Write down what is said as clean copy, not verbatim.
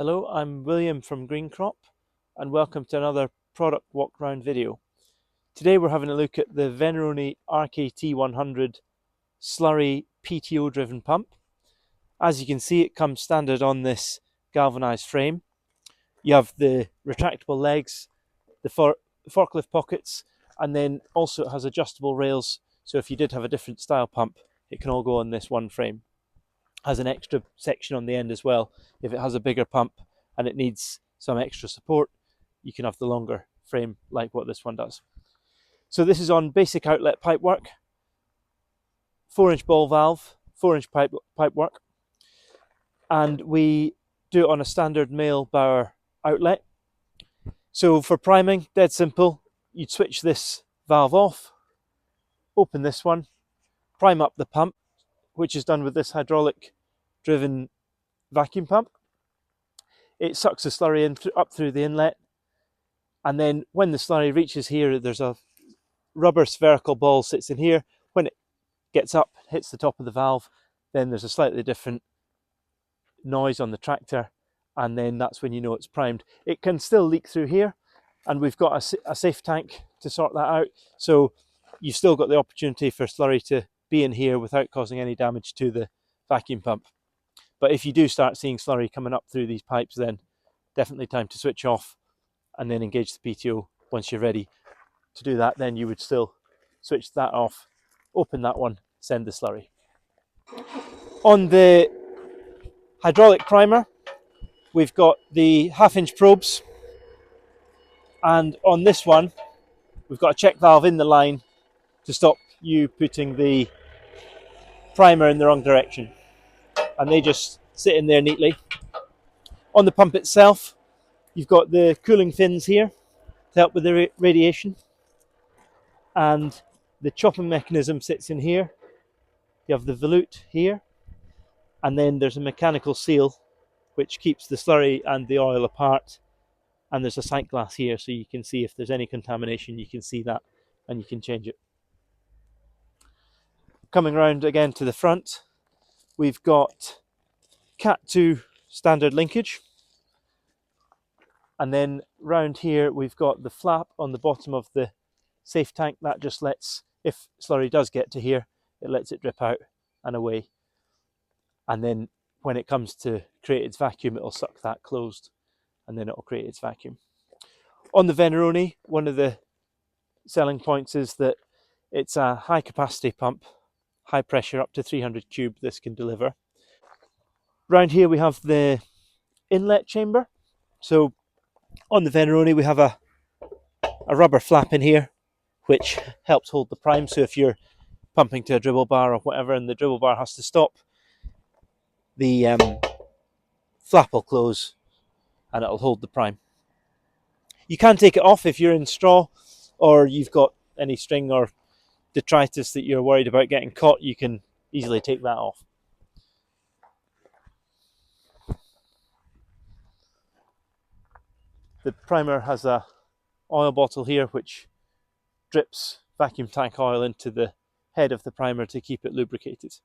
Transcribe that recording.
Hello, I'm William from Greencrop and welcome to another product walk round video. Today we're having a look at the Veneroni RKT100 Slurry PTO-driven pump. As you can see, it comes standard on this galvanised frame. You have the retractable legs, the forklift pockets, and then also it has adjustable rails, so if you did have a different style pump, it can all go on this one frame. Has an extra section on the end as well. If it has a bigger pump and it needs some extra support, you can have the longer frame like what this one does. So this is on basic outlet pipe work, 4-inch ball valve, 4-inch pipe work, and we do it on a standard male Bauer outlet. So for priming, dead simple, you'd switch this valve off, open this one, prime up the pump, which is done with this hydraulic driven vacuum pump. It sucks the slurry in up through the inlet, and then when the slurry reaches here, there's a rubber spherical ball sits in here. When it gets up, hits the top of the valve, then there's a slightly different noise on the tractor, and then that's when you know it's primed. It can still leak through here, and we've got a safe tank to sort that out, so you've still got the opportunity for slurry to be in here without causing any damage to the vacuum pump. But if you do start seeing slurry coming up through these pipes, then definitely time to switch off and then engage the PTO. Once you're ready to do that, then you would still switch that off, open that one, send the slurry. On the hydraulic primer, we've got the 1/2-inch probes, and on this one we've got a check valve in the line to stop you putting the primer in the wrong direction, and they just sit in there neatly. On the pump itself, you've got the cooling fins here to help with the radiation, and the chopping mechanism sits in here. You have the volute here, and then there's a mechanical seal which keeps the slurry and the oil apart, and there's a sight glass here so you can see if there's any contamination. You can see that and you can change it. Coming round again to the front, we've got Cat2 standard linkage, and then round here we've got the flap on the bottom of the safe tank. That just lets, if slurry does get to here, it lets it drip out and away, and then when it comes to create its vacuum, it'll suck that closed and then it'll create its vacuum. On the Veneroni, one of the selling points is that it's a high capacity pump, high pressure, up to 300 cube this can deliver. Round here we have the inlet chamber. So on the Veneroni we have a rubber flap in here which helps hold the prime, so if you're pumping to a dribble bar or whatever and the dribble bar has to stop, the flap will close and it'll hold the prime. You can take it off if you're in straw or you've got any string or detritus that you're worried about getting caught. You can easily take that off. The primer has a oil bottle here which drips vacuum tank oil into the head of the primer to keep it lubricated.